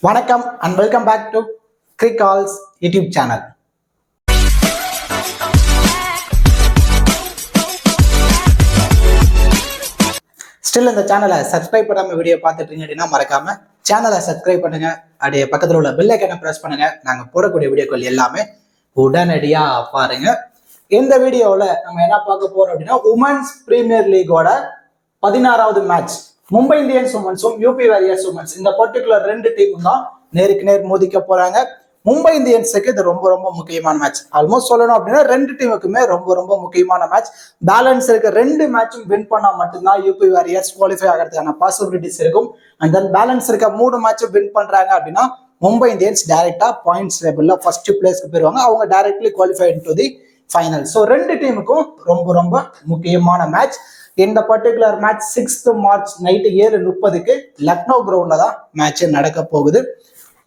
வணக்கம் and welcome back to crick calls YouTube channel. Still இந்த சேனலை சப்ஸ்கிரைப் பண்ணாம வீடியோ பார்த்துட்டு இருக்கீங்க அப்படின்னா மறக்காம சேனலை சப்ஸ்கிரைப் பண்ணுங்க. அப்படியே பக்கத்தில் உள்ள பெல் ஐக்கனை பிரஸ் பண்ணுங்க. நாங்கள் போடக்கூடிய வீடியோக்கள் எல்லாமே உடனடியா பாருங்க. இந்த வீடியோவில் நம்ம என்ன பார்க்க போறோம் அப்படின்னா உமன்ஸ் பிரீமியர் லீகோட 16வது மேட்ச் மும்பை இந்தியன்ஸ் உமன்ஸும் யூபி வாரியர்ஸ் உமன்ஸ் இந்த பர்டிகுலர் ரெண்டு டீமும் தான் நேருக்கு நேர் மோதிக்க போறாங்க. மும்பை இந்தியன்ஸுக்கு இது ரொம்ப ரொம்ப முக்கியமான மேட்ச். ஆல்மோஸ்ட் சொல்லணும் அப்படின்னா ரெண்டு டீமுக்குமே ரொம்ப ரொம்ப முக்கியமான மேட்ச். பேலன்ஸ் இருக்க ரெண்டு மேட்சும் வின் பண்ணா மட்டும்தான் யூபி வாரியர்ஸ் குவாலிஃபை ஆகிறதுக்கான பாசிபிலிட்டிஸ் இருக்கும். அண்ட் தென் பேலன்ஸ் இருக்க 3 மேட்சும் வின் பண்றாங்க அப்படின்னா மும்பை இந்தியன்ஸ் டைரக்டா பாயிண்ட்ஸ் லெவல்ல ஃபர்ஸ்ட் பிளேஸ்க்கு போயிருவாங்க. அவங்க directly qualified to the final. So ரெண்டு டீமுக்கும் ரொம்ப ரொம்ப முக்கியமான மேட்ச். இந்த particular match 6th March night 7:30க்கு லக்னோ கிரவுண்ட்ல தான் மேட்ச் நடக்க போகுது.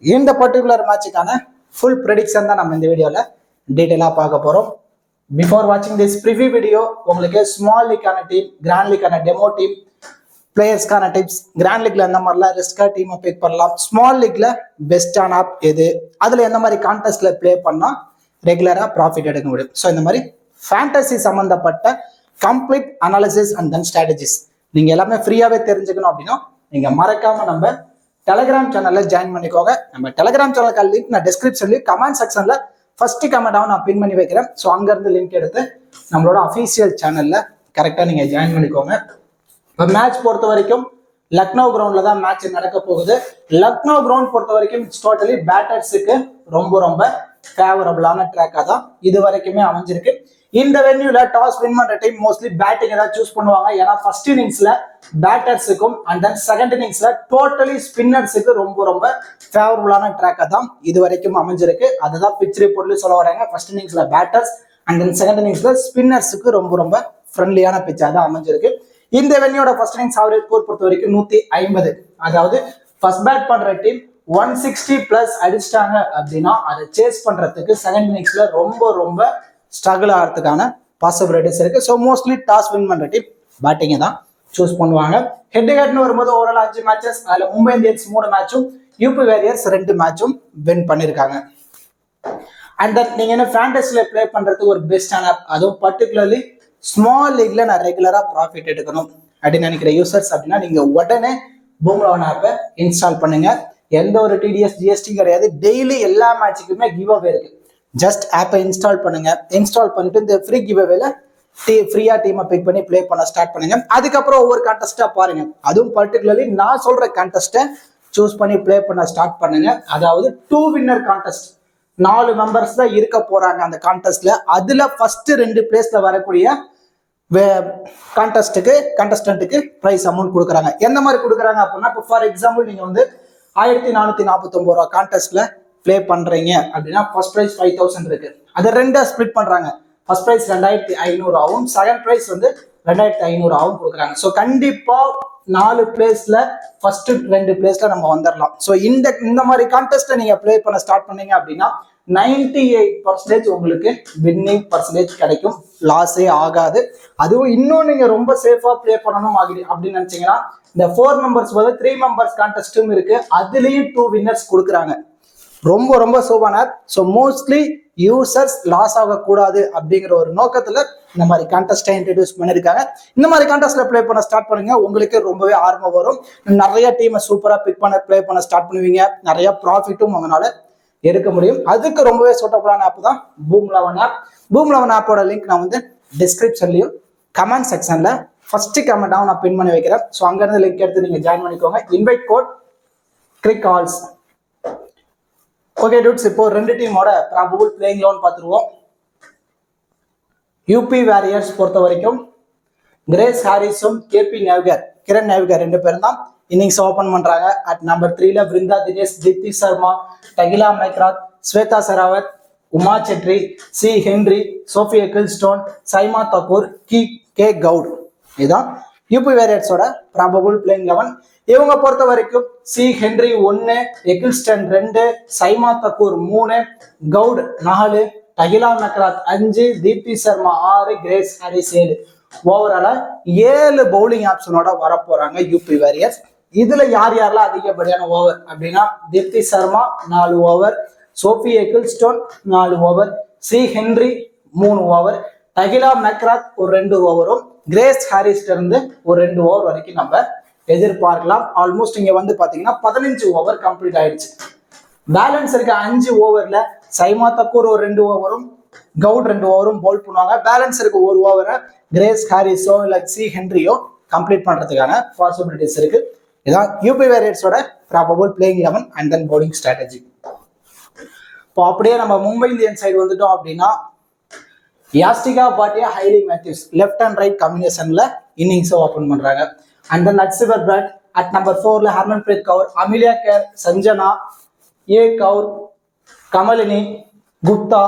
இந்த பர்டிகுலர் மேட்சுக்கான ஃபுல் ப்ரெடிக்ஷன் தான் நம்ம இந்த வீடியோல டீட்டெயிலாக பார்க்க போறோம். பிஃபோர் வாட்சிங் திஸ் ப்ரிவியூ வீடியோ உங்களுக்கு ஸ்மால் லீக்கான டீம், கிராண்ட் லீக்கான டெமோ டீம், பிளேயர்ஸ்க்கான டிப்ஸ், கிராண்ட் லீக்ல எந்த மாதிரிலாம் ரிஸ்கா டீமை பிக் பண்ணலாம், ஸ்மால் லீக்ல பெஸ்டான ஆப் எது, அதுல எந்த மாதிரி கான்டெஸ்ட்ல பிளே பண்ணா ரெகுலரா ப்ராஃபிட் எடுக்க முடியும். ஸோ இந்த மாதிரி ஃபேண்டசி சம்பந்தப்பட்ட complete analysis and then strategies நீங்க எல்லாமே ஃப்ரீயாவே தெரிஞ்சுக்கணும் அப்படின்னா நீங்க மறக்காம நம்ம டெலிகிராம் சேனல்ல ஜாயின் பண்ணிக்கோங்க. நம்ம டெலிகிராம் சேனலுக்கு லிங்க் நான் டிஸ்கிரிப்ஷன்லயும் கமெண்ட் செக்ஷன்ல ஃபர்ஸ்ட் கமெண்டாவும் நான் பின் பண்ணி வைக்கிறேன். ஸோ அங்க இருந்து லிங்க் எடுத்து நம்மளோட அஃபீஷியல் சேனல்ல கரெக்டா நீங்க ஜாயின் பண்ணிக்கோங்க. இப்போ மேட்ச் பொறுத்த வரைக்கும் லக்னோ கிரவுண்ட்ல தான் மேட்ச் நடக்க போகுது. லக்னோ கிரவுண்ட் பொறுத்த வரைக்கும் இட்ஸ் டோட்டலி பேட்டர்ஸுக்கு ரொம்ப ரொம்ப ஃபேவரபிளான ட்ராக்கா தான் இது வரைக்குமே அமைஞ்சிருக்கு. இந்த வென்யூல டாஸ் வின் பண்ற டீம் மோஸ்ட்லி பேட்டிங் ஏதாவது சூஸ் பண்ணுவாங்க. ஏன்னா ஃபர்ஸ்ட் இன்னிங்ஸ்ல பேட்டர்ஸுக்கும் அண்ட் தென் செகண்ட் இன்னிங்ஸ்ல டோட்டலி ஸ்பின்னர்ஸுக்கு ரொம்ப ரொம்ப ஃபேவரபிளான ட்ராக்கா தான் இது வரைக்கும் அமைஞ்சிருக்கு. அதுதான் பிச் ரிப்போர்ட்லயும் சொல்ல வராங்க. ஃபர்ஸ்ட் இன்னிங்ஸ்ல பேட்டர்ஸ் அண்ட் தென் செகண்ட் இன்னிங்ஸ்ல ஸ்பின்னர்ஸுக்கு ரொம்ப ரொம்ப ஃப்ரெண்ட்லியான பிச்சா தான் அமைஞ்சிருக்கு. இந்த வென்யூட ஃபர்ஸ்ட் இன்னிங்ஸ் ஆவரேஜ் ஸ்கோர் பொறுத்த வரைக்கும் 150. அதாவது ஃபர்ஸ்ட் பேட் பண்ற டீம் 160+ அடிச்சிட்டாங்க அப்படின்னா அதை சேஸ் பண்றதுக்கு செகண்ட் இன்னிங்ஸ்ல ரொம்ப ரொம்ப ஸ்ட்ரகிள் ஆகிறதுக்கான பாசிபிலிட்டிஸ் இருக்கு. ஸோ மோஸ்ட்லி டாஸ் வின் பண்ற டீம் பேட்டிங்கை தான் சூஸ் பண்ணுவாங்க. ஹெட் டு ஹெட்னு வரும்போது ஓவரால் 5 மேட்சஸ், அதுல மும்பை இந்தியன்ஸ் 3 மேட்சும் யூபி வாரியர்ஸ் 2 மேட்சும் வின் பண்ணிருக்காங்க. அண்ட் தென் நீங்க என்ன ஃபேண்டஸில பிளே பண்றதுக்கு ஒரு பெஸ்டான ஆப், அதுவும் பர்டிகுலர்லி ஸ்மால் லீக்ல நான் ரெகுலரா ப்ராஃபிட் எடுக்கணும் அப்படின்னு நினைக்கிற யூசர்ஸ் அப்படின்னா நீங்க உடனே பூம்ராவன் ஆப்பை இன்ஸ்டால் பண்ணுங்க. எந்த ஒரு டிடிஎஸ் ஜிஎஸ்டி கிடையாது. டெய்லி எல்லா மேட்சுக்குமே கிவ் அவே இருக்கு. ஜஸ்ட் ஆப்பை இன்ஸ்டால் பண்ணுங்க. இன்ஸ்டால் பண்ணிட்டு இந்த ஃப்ரீ கிவ் அவேல ஃப்ரீயா டீமை பிக் பண்ணி பிளே பண்ண ஸ்டார்ட் பண்ணுங்க. அதுக்கப்புறம் ஒவ்வொரு கான்டெஸ்டா பாருங்க. அதுவும் பர்டிகுலர்லி நான் சொல்ற கான்டெஸ்ட்டை சூஸ் பண்ணி பிளே பண்ண ஸ்டார்ட் பண்ணுங்க. அதாவது 2 வின்னர் கான்டெஸ்ட், 4 மெம்பர்ஸ் தான் இருக்க போறாங்க அந்த கான்டெஸ்ட்ல. அதுல ஃபர்ஸ்ட் 2 பிளேஸ்ல வரக்கூடிய கான்டெஸ்டன்ட்டுக்கு பிரைஸ் அமௌண்ட் கொடுக்குறாங்க. எந்த மாதிரி கொடுக்குறாங்க அப்படின்னா இப்போ ஃபார் எக்ஸாம்பிள் நீங்க வந்து 1449 ரூபா கான்டெஸ்ட்ல பிளே பண்றீங்க அப்படின்னா ஃபர்ஸ்ட் பிரைஸ் 5000 இருக்கு. அதை 2 ஸ்பிளிட் பண்றாங்க. ஃபர்ஸ்ட் பிரைஸ் 2500 ஆகும், செகண்ட் பிரைஸ் வந்து 2500 ஆகும் கொடுக்குறாங்க. ஸோ கண்டிப்பா 4 பிளேஸ்ல ஃபர்ஸ்ட் 2 பிளேஸ்ல நம்ம வந்துடலாம். ஸோ இந்த மாதிரி கான்டெஸ்ட்டை நீங்க பிளே பண்ண ஸ்டார்ட் பண்ணீங்க அப்படின்னா 98% உங்களுக்கு வின்னிங் பர்சன்டேஜ் கிடைக்கும். லாஸே ஆகாது. அதுவும் இன்னும் நீங்க ரொம்ப சேஃபா பிளே பண்ணணும் அப்படின்னு நினைச்சீங்கன்னா இந்த 4 மெம்பர்ஸ் 3 மெம்பர்ஸ் கான்டெஸ்டும் இருக்கு. அதுலயும் 2 வின்னர்ஸ் கொடுக்குறாங்க. ரொம்ப ரொம்ப சூப்பரான app. So mostly users loss ஆகக்கூடாது அப்படிங்கிற ஒரு நோக்கத்துல இந்த மாதிரி கான்டெஸ்ட்டை இன்ட்ரடியூஸ் பண்ணிருக்காங்க. இந்த மாதிரி கான்டெஸ்ட்ல பிளே பண்ண ஸ்டார்ட் பண்ணுங்க. உங்களுக்கு ரொம்பவே ஆர்வம் வரும். நிறைய டீமை சூப்பரா பிக் பண்ண பிளே பண்ண ஸ்டார்ட் பண்ணுவீங்க. நிறைய ப்ராஃபிட்டும் உங்களால எடுக்க முடியும். அதுக்கு ரொம்பவே சூட்டபுளான ஆப் தான் பூம்ராவன் ஆப். பூம்ராவன் ஆப்போட லிங்க் நான் வந்து டிஸ்கிரிப்ஷன்லயும் கமெண்ட் செக்ஷன்ல ஃபர்ஸ்ட் கமெண்டாவும் நான் பின் பண்ணி வைக்கிறேன். ஸோ அங்க இருந்து லிங்க் எடுத்து நீங்க ஜாயின் பண்ணிக்கோங்க. Invite code crick calls. Okay dudes, இப்போ 2 டீமோட ப்ராபபிள் பிளேயிங் லெவன் பார்த்துருவோம். யூபி வாரியர்ஸ் பொறுத்த வரைக்கும் கிரேஸ் ஹாரிஸும் கிரண் நேவிகர் 2 பேரும் தான் இன்னிங்ஸ் ஓபன் பண்றாங்க. அட் நம்பர் 3ல Vrinda Dinesh, Deepti Sharma, Tahlia McGrath, Shweta Sehrawat, Uma Chetry, C Henry, Sophia Ecclestone, Saima Thakor, K Goud. இதுதான் யூபி வாரியர்ஸோட ப்ராபபிள் பிளேயிங் 11. இவங்க பொறுத்த வரைக்கும் C Henry 1, Ecclestone 2, Saima Thakor 3, cout 4, Tahlia McGrath 5, Deepti Sharma 6, Grace Harris 7. ஓவராலா 7 பவுலிங் ஆப்ஷனோட வரப்போறாங்க யூபி வாரியர்ஸ். இதுல யார் யாரெல்லாம் அதிகப்படியான ஓவர் அப்படின்னா Deepti Sharma 4 over, Sophie Ecclestone 4 over, C Henry 3 over, Tahlia McGrath ஒரு 2 ஓவரும், கிரேஸ் ஹாரிஸ்ல இருந்து ஒரு 2 ஓவர் வரைக்கும் நம்ம எதிர்பார்க்கலாம். ஆல்மோஸ்ட் இங்க வந்து பாத்தீங்கன்னா 15 ஓவர் கம்ப்ளீட் ஆயிடுச்சு. பேலன்ஸ் இருக்க 5 ஓவர்ல சைமா தக்கூர் ஒரு 2 ஓவரும், கவுட் 2 ஓவரும் போல் பண்ணுவாங்க. பேலன்ஸ் இருக்க 1 ஓவரை கிரேஸ் ஹாரிஸோ இல்ல சி ஹென்ரியோ கம்ப்ளீட் பண்றதுக்கான பாசிபிலிட்டிஸ் இருக்கு. இதான் யூபி வேரியர்ஸோட probable playing 11 and then bowling strategy. இப்போ அப்படியே நம்ம மும்பை இந்தியன் சைடு வந்துட்டோம் அப்படின்னா Yastika Bhatia, Hayley Matthews left and right காம்பினேஷன்ல இன்னிங்ஸ் ஓபன் பண்றாங்க. And then Nat Sciver Brunt at number 4ல Harmanpreet Kaur, Amelia Kerr, Sanjana, A Kaur, Kamalini, Gupta,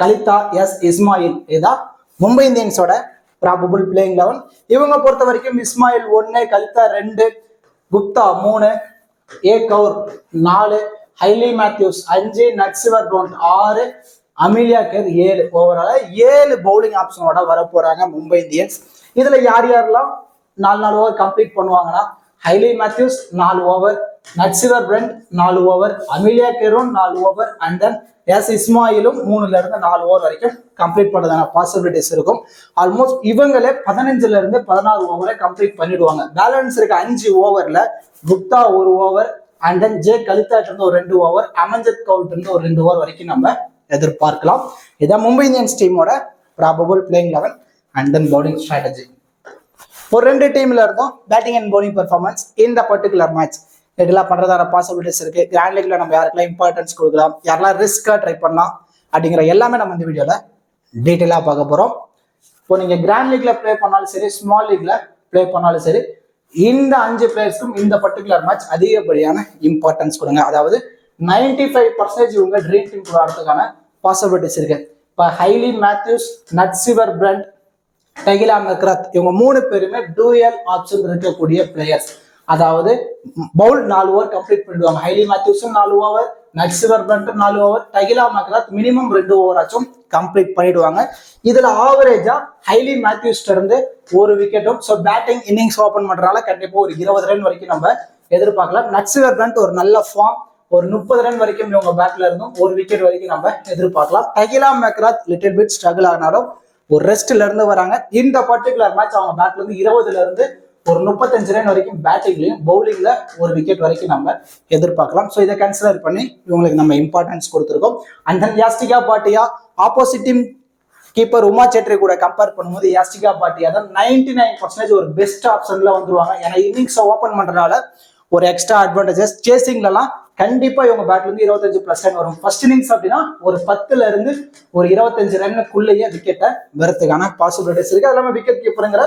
Kalita, S Ismail. இதுதான் மும்பை இந்தியன்ஸோட ப்ராபபிள் பிளேயிங் 11. இவங்க பொறுத்த வரைக்கும் Ismail 1, Khaleda 2, Gupta 3, A Kaur 4, Hayley Matthews 5, Nat Sciver Brunt 6, Amelia Kerr 7. ஓவரால 7 பவுலிங் ஆப்ஷனோட வர போறாங்க மும்பை இந்தியன்ஸ். இதுல யார் யாரெல்லாம் 4 ஓவர் கம்ப்ளீட் பண்ணுவாங்கன்னா Hayley Matthews 4 over, Nat Sciver Brunt 4 over, Amelia கேரும் 4 ஓவர், அண்ட் தென் எஸ் இஸ்மாயிலும் 3ல இருந்து 4 ஓவர் வரைக்கும் கம்ப்ளீட் பண்றதான பாசிபிலிட்டிஸ் இருக்கும். ஆல்மோஸ்ட் இவங்களே 15ல இருந்து 16 ஓவரை கம்ப்ளீட் பண்ணிடுவாங்க. பேலன்ஸ் இருக்க 5 ஓவர்ல Gupta 1 over, and then J Kalita இருந்து ஒரு 2 ஓவர், அமன்ஜித் கவுட் இருந்து ஒரு 2 ஓவர் வரைக்கும் நம்ம எதிர்பார்க்கலாம். இதான் மும்பை இந்தியன்ஸ் டீமோட probable playing 11 and then bowling strategy. ஒரு 2 டீம்ல இருந்தும் பேட்டிங் அண்ட் பவுலிங் பெர்ஃபார்மன்ஸ் இந்த பர்டிகுலர் மேட்ச் இதெல்லாம் பண்றதான பாசிபிலிட்டிஸ் இருக்கு. கிராண்ட் லீக்ல நம்ம யாருக்கெல்லாம் இம்பார்ட்டன்ஸ் கொடுக்கலாம், யாரெல்லாம் ரிஸ்கா ட்ரை பண்ணலாம் அப்படிங்கிற எல்லாமே நம்ம இந்த வீடியோல டீட்டெயிலா பார்க்க போறோம். இப்போ நீங்க கிராண்ட் லீக்ல ப்ளே பண்ணாலும் சரி, ஸ்மால் லீக்ல ப்ளே பண்ணாலும் சரி, இந்த 5 பிளேயர்ஸ்க்கும் இந்த பர்டிகுலர் மேட்ச் அதிகப்படியான இம்பார்ட்டன்ஸ் கொடுங்க. அதாவது 95% இவங்க ட்ரீம் டீம் வரதுக்கான பாசிபிலிட்டிஸ் இருக்கு. இப்போ Hayley Matthews, Nat Sciver Brunt, Tahlia McGrath இவங்க 3 பேருமே டூயல் ஆப்ஷன் இருக்கக்கூடிய பிளேயர்ஸ். அதாவது பவுல் 4 ஓவர் கம்ப்ளீட் பண்ணிடுவாங்க. ஹைலி மேத்யூஸும் 4 over, Nat Sciver Brunt 4 over, Tahlia McGrath minimum 2 over ஆச்சும் கம்ப்ளீட் பண்ணிடுவாங்க. இதுல ஆவரேஜா ஹைலி மேத்யூஸ் இருந்து 1 விக்கெட்டும், ஸோ பேட்டிங் இன்னிங்ஸ் ஓபன் பண்றதுனால கண்டிப்பா ஒரு 20 ரன் வரைக்கும் நம்ம எதிர்பார்க்கலாம். நட்சிவர் பிராட் ஒரு நல்ல ஃபார்ம், ஒரு 30 ரன் வரைக்கும் இவங்க பேட்ல இருந்தும் 1 விக்கெட் வரைக்கும் நம்ம எதிர்பார்க்கலாம். டகிலா மெக்ராத் லிட்டில் பிட் ஸ்ட்ரகிள் ஆனாலும் ஒரு ரெஸ்ட்ல இருந்து வராங்க. இந்த பர்டிகுலர் மேட்ச் அவங்க பேட்ல இருந்து 20ல இருந்து ஒரு 35 ரன் வரைக்கும் பேட்டிங்லயும் பவுலிங்ல 1 விக்கெட் வரைக்கும் நம்ம எதிர்பார்க்கலாம். ஸோ இதை கன்சிடர் பண்ணி இவங்களுக்கு நம்ம இம்பார்ட்டன்ஸ் கொடுத்துருக்கோம். And then Yastika Bhatia opposite team keeper Uma Chetry கூட கம்பேர் பண்ணும்போது யாஸ்டிகா பாட்டியா தான் 99% ஒரு பெஸ்ட் ஆப்ஷன்ல வந்துருவாங்க. ஏன்னா இன்னிங்ஸ் ஓபன் பண்றதுனால ஒரு எக்ஸ்ட்ரா அட்வான்டேஜஸ். சேசிங்லாம் கண்டிப்பா இவங்க பேட்ல இருந்து 25+ ரன் வரும். ஃபர்ஸ்ட் இன்னிங்ஸ் அப்படின்னா ஒரு 10ல இருந்து ஒரு 25 ரன்னுக்குள்ளேயே விக்கெட்டை வரதுக்கான பாசிபிலிட்டிஸ் இருக்கு. அது இல்லாம விக்கெட் கீப்பருங்கிற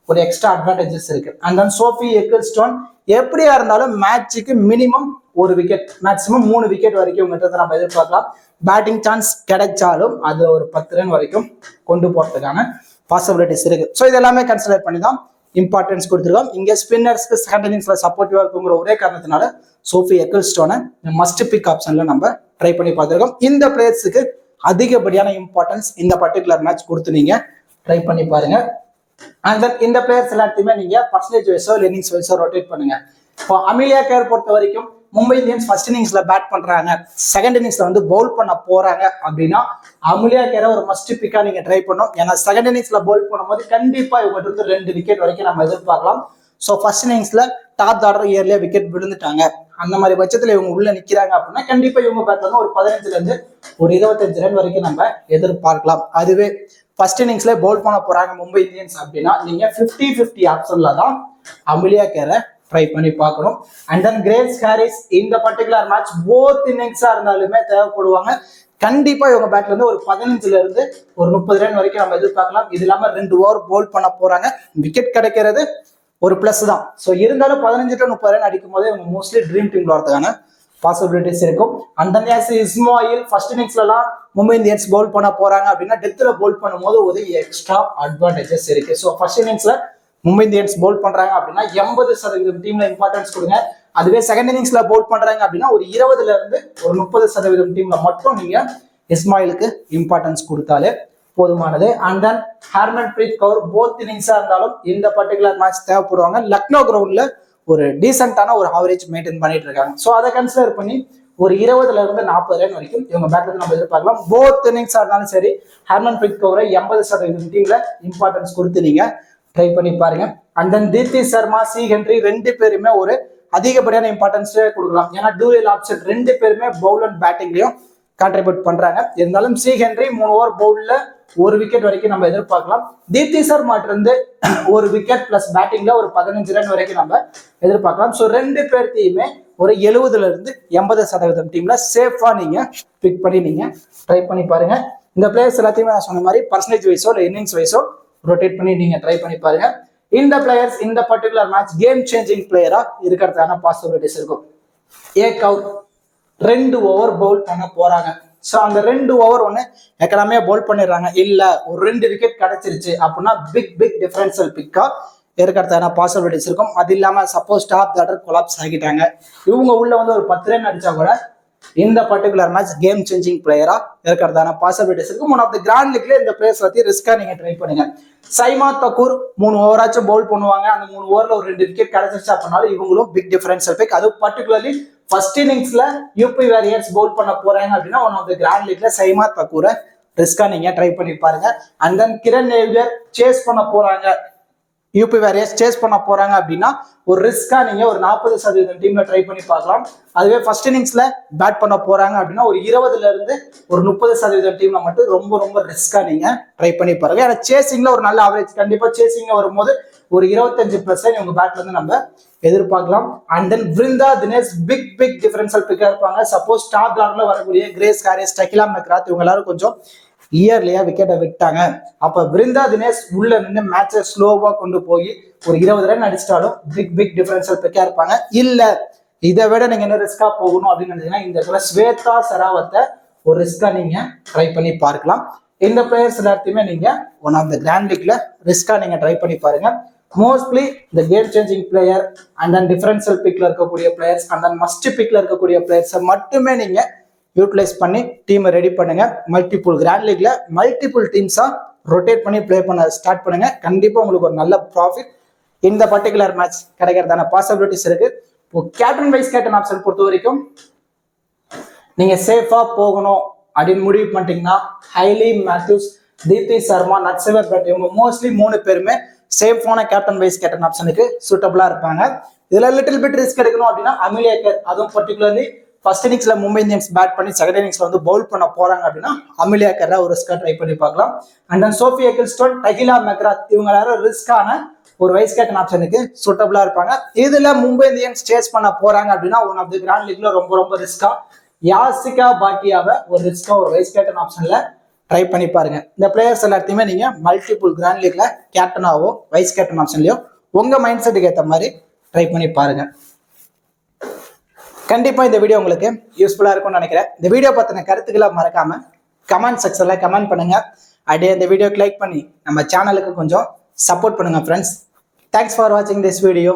ஒரு எக்ஸ்ட்ரா அட்வான்டேஜஸ் இருக்கு. அண்ட் தென் சோஃபி எக்கிள்ஸ்டோன் எப்படியா இருந்தாலும் மேட்சுக்கு மினிமம் 1 விக்கெட், மேக்சிமம் 3 விக்கெட் வரைக்கும் இவங்ககிட்ட நம்ம எதிர்பார்க்கலாம். பேட்டிங் சான்ஸ் கிடைச்சாலும் அது ஒரு 10 ரன் வரைக்கும் கொண்டு போறதுக்கான பாசிபிலிட்டிஸ் இருக்கு. ஸோ இது எல்லாமே கன்சிடர் பண்ணி தான் இம்பார்ட்டன்ஸ் கொடுத்துருக்கோம். இங்க ஸ்பின்னர்ஸ்க்கு செகண்ட் இன்னிங்ஸ்ல சப்போர்ட்டிவா இருக்குங்கிற ஒரே காரணத்தினால சோஃபி எக்கிள்ஸ்டோனை மஸ்ட் பிக் ஆப்ஷன்ல நம்ம ட்ரை பண்ணி பார்த்துருக்கோம். இந்த பிளேயர்ஸுக்கு அதிகப்படியான இம்பார்ட்டன்ஸ் இந்த பர்டிகுலர் மேட்ச் கொடுத்து நீங்க ட்ரை பண்ணி பாருங்க. அண்ட் தென் இந்த பிளேயர்ஸ் எல்லாத்தையுமே நீங்க பர்சன்டேஜ் வைஸோ இல்லை இன்னிங்ஸ் வைஸோ ரொட்டேட் பண்ணுங்க. இப்போ அமிலியா கேர் பொறுத்த வரைக்கும் மும்பை இந்தியன்ஸ் ஃபர்ஸ்ட் இன்னிங்ஸ்ல பேட் பண்றாங்க, செகண்ட் இன்னிங்ஸ்ல வந்து பவுல் பண்ண போறாங்க அப்படின்னா அமிலியா கேரை ஒரு மஸ்ட் பிக்கா நீங்க ட்ரை பண்ணும். ஏன்னா செகண்ட் இன்னிங்ஸ்ல பவுல் பண்ணும்போது கண்டிப்பா இவங்க இருந்து 2 விக்கெட் வரைக்கும் நம்ம எதிர்பார்க்கலாம். ஸோ ஃபர்ஸ்ட் இன்னிங்ஸ்ல டாப் ஆர்டர் இயர்லியா விக்கெட் விழுந்துட்டாங்க, அந்த மாதிரி பட்சத்துல இவங்க உள்ள நிக்கிறாங்க அப்படின்னா கண்டிப்பா இவங்க பேட்ல வந்து ஒரு 15ல இருந்து ஒரு 25 ரன் வரைக்கும் நம்ம எதிர்பார்க்கலாம். அதுவே ஃபர்ஸ்ட் இன்னிங்ஸ்ல பவுல் பண்ண போறாங்க மும்பை இந்தியன்ஸ் அப்படின்னா நீங்க 50-50 ஆப்ஷன்ல தான் அமிலியா கேரை ட்ரை பண்ணி பார்க்கணும். அண்ட் தென் கிரேஸ் ஹாரிஸ் இந்த பர்டிகுலர் மேட்ச் போத் இன்னிங்ஸா இருந்தாலுமே தேவைப்படுவாங்க. கண்டிப்பா இவங்க பேட்ல இருந்து ஒரு 15ல இருந்து ஒரு 30 ரன் வரைக்கும் நம்ம எதிர்பார்க்கலாம். இது இல்லாம 2 ஓவர் பவுல் பண்ண போறாங்க, விக்கெட் கிடைக்கிறது ஒரு பிளஸ் தான். ஸோ இருந்தாலும் 15 to 30 ரன் அடிக்கும் போதே இவங்க மோஸ்ட்லி ட்ரீம் டீம்ல வரதுக்கான பாசிபிலிட்டிஸ் இருக்கும். அந்த இஸ்மாயில் ஃபர்ஸ்ட் இன்னிங்ஸ்லாம் மும்பை இந்தியன்ஸ் பவுல் பண்ண போறாங்க அப்படின்னா டெத்ல பவுல் பண்ணும்போது ஒரு எக்ஸ்ட்ரா அட்வான்டேஜஸ் இருக்கு. ஸோ ஃபர்ஸ்ட் இன்னிங்ஸ்ல மும்பை இந்தியன்ஸ் பவுல் பண்றாங்க அப்படின்னா 80% டீம்ல இம்பார்ட்டன்ஸ் கொடுங்க. அதுவே செகண்ட் இன்னிங்ஸ்ல பவுல் பண்றாங்க அப்படின்னா ஒரு 20ல இருந்து ஒரு 30% டீம்ல மட்டும் நீங்க இஸ்மாயிலுக்கு இம்பார்ட்டன்ஸ் கொடுத்தாலே போதுமானது. And then Harmanpreet Kaur both இன்னிங்ஸா இருந்தாலும் இந்த பர்டிகுலர் மேட்ச் தேவைப்படுவாங்க. லக்னோ கிரவுண்ட்ல ஒரு டீசென்டான ஒரு ஆவரேஜ் மெயின்டைன் பண்ணிட்டு இருக்காங்க. ஸோ அதை கன்சிடர் பண்ணி ஒரு 20ல இருந்து 40 ரன் வரைக்கும் இவங்க பேட்ல இருந்து நம்ம எதிர்பார்க்கலாம். போத் இன்னிங்ஸா இருந்தாலும் சரி, ஹர்மன்பிரீத் கவுரை 80% டீம்ல இம்பார்ட்டன்ஸ் கொடுத்து நீங்க ட்ரை பண்ணி பாருங்க. And then Deepti Sharma, C Henry 2 பேருமே ஒரு அதிகப்படியான இம்பார்ட்டன்ஸ் கொடுக்கலாம். ஏன்னா டூயல் ஆப்ஷன் 2 பேருமே பவுல் அண்ட் பேட்டிங்லயும் கான்ட்ரிபியூட் பண்றாங்க. இருந்தாலும் சி ஹென்றி 3 ஓவர் பவுல்ல 1 விக்கெட் வரைக்கும் நம்ம எதிர்பார்க்கலாம். தீப்தி சர்மாட்ட இருந்து 1 விக்கெட் பிளஸ் பேட்டிங்ல ஒரு 15 ரன் வரைக்கும் நம்ம எதிர்பார்க்கலாம். ஸோ 2 பேர்த்தையுமே ஒரு 70ல இருந்து 80% டீம்ல சேஃபா நீங்க பிக் பண்ணி நீங்க ட்ரை பண்ணி பாருங்க. இந்த பிளேயர்ஸ் எல்லாத்தையுமே நான் சொன்ன மாதிரி பர்சன்டேஜ் வைஸோ இல்லை இன்னிங்ஸ் வைஸோ ரொட்டேட் பண்ணி நீங்க ட்ரை பண்ணி பாருங்க. இந்த பிளேயர்ஸ் இந்த பர்டிகுலர் மேட்ச் கேம் சேஞ்சிங் பிளேயரா இருக்கிறதுக்கான பாசிபிலிட்டிஸ் இருக்கும். ஏக் 2 ஓவர் பவுல் பண்ண போறாங்க. ஸோ அந்த 2 ஓவர் ஒன்று எக்கனாமே பவுல் பண்ணிடுறாங்க, இல்ல ஒரு 2 விக்கெட் கிடைச்சிருச்சு அப்படின்னா பிக் டிஃபரன்ஷியல் பிக்கா இருக்கிறதுக்கான பாசிபிலிட்டிஸ் இருக்கும். அது இல்லாம சப்போஸ் டாப் ஆர்டர் கொலாப்ஸ் ஆகிட்டாங்க, இவங்க உள்ள வந்து ஒரு 10 ரன் அடிச்சா கூட இந்த பர்டிகுலர் மேட்ச் கேம் சேஞ்சிங் பிளேயரா இருக்கிறதான பாசிபிலிட்டிஸ் இருக்கும். ஒன் ஆஃப் தி கிராண்ட் லீக்ல இந்த பிளேயர்ஸ் பத்தி ரிஸ்கா நீங்க ட்ரை பண்ணுங்க. சைமா தக்கூர் 3 ஓவராச்சும் பவுல் பண்ணுவாங்க. அந்த 3 ஓவர்ல ஒரு 2 விக்கெட் கிடைச்சிருச்சு அப்படின்னாலும் இவங்களும் பிக் டிஃபரன்ஷியல் பிக். அது பர்டிகுலர்லி ஃபர்ஸ்ட் இன்னிங்ஸ்ல யூபி வாரியர்ஸ் பவுல் பண்ண போறாங்க அப்படின்னா ஒன் ஆஃப் தி கிராண்ட் லீக்ல சைமா தக்கூரை ரிஸ்கா நீங்க ட்ரை பண்ணி பாருங்க. And then Kiran Navgire chase பண்ண போறாங்க, யூபி வாரியர்ஸ் சேஸ் பண்ண போறாங்க அப்படின்னா ஒரு ரிஸ்கா நீங்க ஒரு 40% டீம்ல ட்ரை பண்ணி பார்க்கலாம். அதுவே ஃபர்ஸ்ட் இன்னிங்ஸ்ல பேட் பண்ண போறாங்க அப்படின்னா ஒரு 20ல இருந்து ஒரு 30% டீம்ல மட்டும் ரொம்ப ரிஸ்கா நீங்க ட்ரை பண்ணி பாருங்க. ஏன்னா சேசிங்ல ஒரு நல்ல ஆவரேஜ் கண்டிப்பா சேசிங்ல வரும்போது ஒரு 25% உங்க பேட்ல இருந்து நம்ம எதிர்பார்க்கலாம். And then Vrinda Dinesh big differential பிக்கா இருப்பாங்க. சப்போஸ் டாப் ஆர்டர்ல வரக்கூடிய கிரேஸ் ஹாரிஸ், டகிலா மெக்ராத் இவங்க எல்லாரும் கொஞ்சம் இயர்லியா விக்கெட்டை விட்டாங்க. அப்ப விருந்தா தினேஷ் உள்ள நின்று மேட்சை ஸ்லோவா கொண்டு போய் ஒரு 20 ரன் அடிச்சிட்டாலும் பிக் டிஃபரன்ஷியல் பிக்கா இருப்பாங்க. இல்ல இதை விட நீங்க என்ன ரிஸ்கா போகணும் அப்படின்னு நினைச்சீங்கன்னா இந்த இடத்துல ஸ்வேதா சராவத்தை ஒரு ரிஸ்கா நீங்க ட்ரை பண்ணி பார்க்கலாம். இந்த பிளேயர்ஸ் எல்லாத்தையுமே நீங்க ஒன் ஆஃப் த கிராண்ட் லீக்ல ரிஸ்கா நீங்க ட்ரை பண்ணி பாருங்க. மோஸ்ட்லி இந்த game changing player and then differential பிக்ல இருக்கக்கூடிய பிளேயர்ஸ் அண்ட் தென் மஸ்ட் பிக்ல இருக்கக்கூடிய பிளேயர்ஸை மட்டுமே நீங்க யூட்டிலைஸ் பண்ணி டீமை ரெடி பண்ணுங்க. மல்டிபிள் கிராண்ட் லீக்ல மல்டிபிள் டீம்ஸா ரொட்டேட் பண்ணி பிளே பண்ண ஸ்டார்ட் பண்ணுங்க. கண்டிப்பா உங்களுக்கு ஒரு நல்ல ப்ராஃபிட் இந்த பர்டிகுலர் மேட்ச் கிடைக்கிறதான பாசிபிலிட்டிஸ் இருக்கு. இப்போ கேப்டன் வைஸ் கேப்டன் ஆப்ஷன் பொறுத்த வரைக்கும் நீங்க சேஃபா போகணும் அப்படின்னு முடிவு பண்ணிட்டீங்கன்னா ஹைலி மேத்யூஸ், தீப்தி சர்மா, நட்சவர் பட் இவங்க மோஸ்ட்லி 3 பேருமே சேஃபான கேப்டன் வைஸ் கேப்டன் ஆப்ஷனுக்கு சூட்டபிளா இருப்பாங்க. இதுல லிட்டில் பிட் ரிஸ்க் எடுக்கணும் அப்படின்னா அமிலேக்கர், அதுவும் பர்டிகுலர்லி ஃபர்ஸ்ட் இன்னிங்ஸ்ல மும்பை இந்தியன்ஸ் பேட் பண்ணி செகண்ட் இன்னிங்ஸ்ல வந்து பவுல் பண்ண போறாங்க அப்படின்னா அமிலேக்கரை ஒரு ரிஸ்கா ட்ரை பண்ணி பார்க்கலாம். அண்ட் தென் சோஃபி எக்கிள்ஸ்டோன், டகிலா மெக்ராத் இவங்க எல்லாரும் ரிஸ்கான ஒரு வைஸ் கேப்டன் ஆப்ஷனுக்கு சூட்டபிளா இருப்பாங்க. இதுல மும்பை இந்தியன்ஸ் சேஸ் பண்ண போறாங்க அப்படின்னா ஒன் ஆஃப் தி கிராண்ட் லீக்ல ரொம்ப ரிஸ்கா யாசிகா பாட்டியாவை ஒரு ரிஸ்கா ஒரு வைஸ் கேப்டன் ஆப்ஷன்ல ட்ரை பண்ணி பாருங்க. இந்த பிளேயர்ஸ் எல்லாத்தையுமே நீங்க மல்டிபிள் கிராண்ட் லீக்ல கேப்டனாவோ வைஸ் கேப்டன் ஆப்ஷன்லயோ உங்க மைண்ட் செட்டுக்கு ஏற்ற மாதிரி ட்ரை பண்ணி பாருங்க. கண்டிப்பா இந்த வீடியோ உங்களுக்கு யூஸ்ஃபுல்லா இருக்கும்னு நினைக்கிறேன். இந்த வீடியோ பத்தின கருத்துக்களை மறக்காம கமெண்ட் செக்ஷன்ல கமெண்ட் பண்ணுங்க. அப்படியே இந்த வீடியோக்கு லைக் பண்ணி நம்ம சேனலுக்கு கொஞ்சம் சப்போர்ட் பண்ணுங்க ஃப்ரெண்ட்ஸ். தேங்க்ஸ் ஃபார் வாட்சிங் திஸ் வீடியோ.